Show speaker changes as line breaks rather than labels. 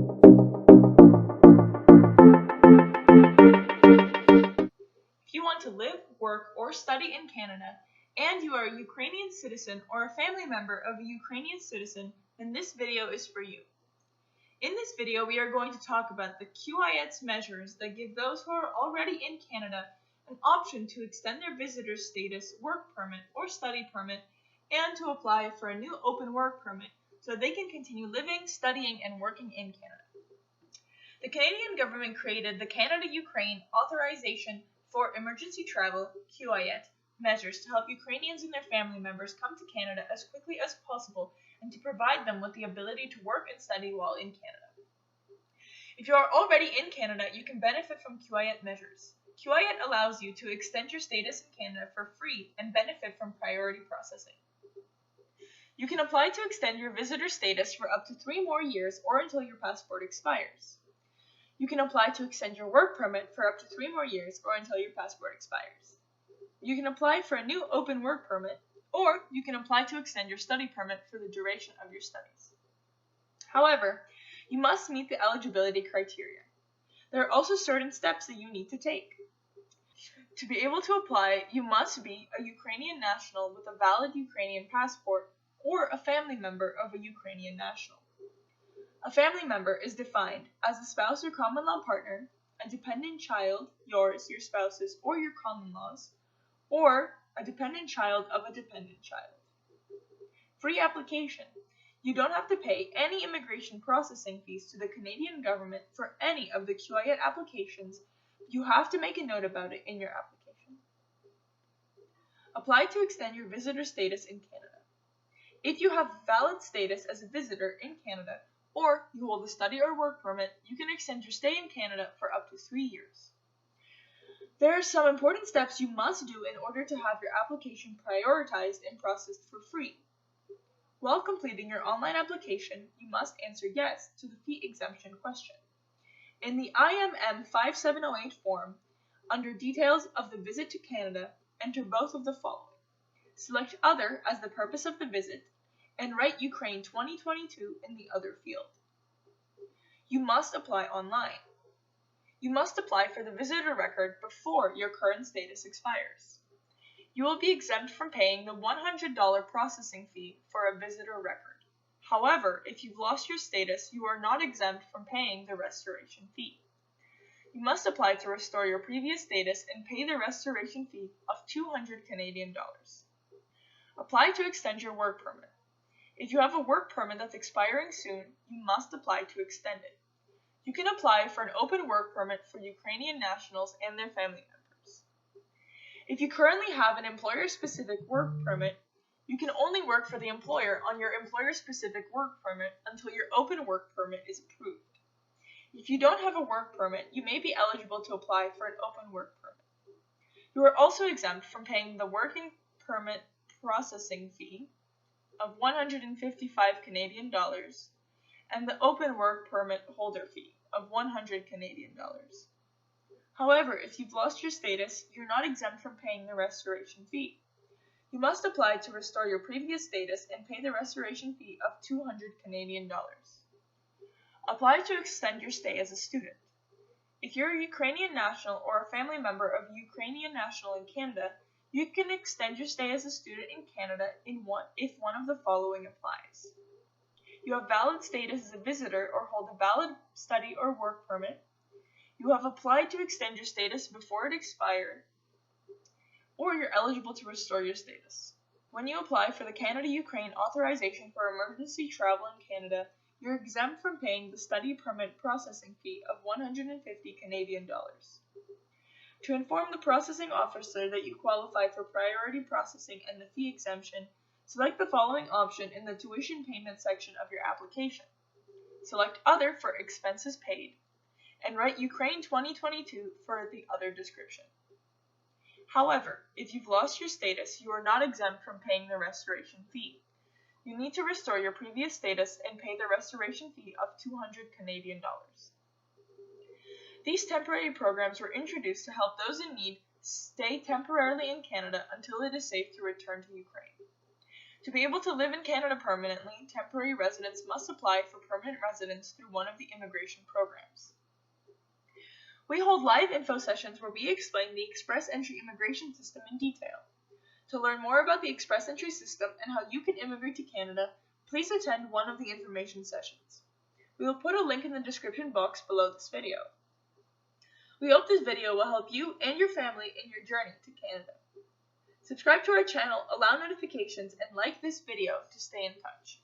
If you want to live, work, or study in Canada, and you are a Ukrainian citizen or a family member of a Ukrainian citizen, then this video is for you. In this video, we are going to talk about the CUAET's measures that give those who are already in Canada an option to extend their visitor status, work permit, or study permit, and to apply for a new open work permit so they can continue living, studying, and working in Canada. The Canadian government created the Canada-Ukraine Authorization for Emergency Travel (CUAET) measures to help Ukrainians and their family members come to Canada as quickly as possible and to provide them with the ability to work and study while in Canada. If you are already in Canada, you can benefit from CUAET measures. CUAET allows you to extend your status in Canada for free and benefit from priority processing. You can apply to extend your visitor status for up to 3 more years or until your passport expires. You can apply to extend your work permit for up to 3 more years or until your passport expires. You can apply for a new open work permit, or you can apply to extend your study permit for the duration of your studies. However, you must meet the eligibility criteria. There are also certain steps that you need to take. To be able to apply, you must be a Ukrainian national with a valid Ukrainian passport or a family member of a Ukrainian national. A family member is defined as a spouse or common law partner, a dependent child, yours, your spouse's, or your common laws, or a dependent child of a dependent child. Free application. You don't have to pay any immigration processing fees to the Canadian government for any of the CUAET applications. You have to make a note about it in your application. Apply to extend your visitor status in Canada. If you have valid status as a visitor in Canada, or you hold a study or work permit, you can extend your stay in Canada for up to 3 years. There are some important steps you must do in order to have your application prioritized and processed for free. While completing your online application, you must answer yes to the fee exemption question. In the IMM 5708 form, under Details of the Visit to Canada, enter both of the following. Select Other as the purpose of the visit, and write Ukraine 2022 in the Other field. You must apply online. You must apply for the visitor record before your current status expires. You will be exempt from paying the $100 processing fee for a visitor record. However, if you've lost your status, you are not exempt from paying the restoration fee. You must apply to restore your previous status and pay the restoration fee of $200 Canadian. Apply to extend your work permit. If you have a work permit that's expiring soon, you must apply to extend it. You can apply for an open work permit for Ukrainian nationals and their family members. If you currently have an employer-specific work permit, you can only work for the employer on your employer-specific work permit until your open work permit is approved. If you don't have a work permit, you may be eligible to apply for an open work permit. You are also exempt from paying the working permit processing fee of $155 Canadian and the open work permit holder fee of $100 Canadian. However, if you've lost your status, you're not exempt from paying the restoration fee. You must apply to restore your previous status and pay the restoration fee of $200 Canadian. Apply to extend your stay as a student. If you're a Ukrainian national or a family member of a Ukrainian national in Canada, you can extend your stay as a student in Canada if one of the following applies. You have valid status as a visitor or hold a valid study or work permit. You have applied to extend your status before it expired, or you're eligible to restore your status. When you apply for the Canada-Ukraine Authorization for Emergency Travel in Canada, you're exempt from paying the study permit processing fee of $150 Canadian. To inform the processing officer that you qualify for priority processing and the fee exemption, select the following option in the tuition payment section of your application. Select Other for expenses paid, and write Ukraine 2022 for the other description. However, if you've lost your status, you are not exempt from paying the restoration fee. You need to restore your previous status and pay the restoration fee of $200 Canadian. These temporary programs were introduced to help those in need stay temporarily in Canada until it is safe to return to Ukraine. To be able to live in Canada permanently, temporary residents must apply for permanent residence through one of the immigration programs. We hold live info sessions where we explain the express entry immigration system in detail. To learn more about the express entry system and how you can immigrate to Canada, please attend one of the information sessions. We will put a link in the description box below this video. We hope this video will help you and your family in your journey to Canada. Subscribe to our channel, allow notifications, and like this video to stay in touch.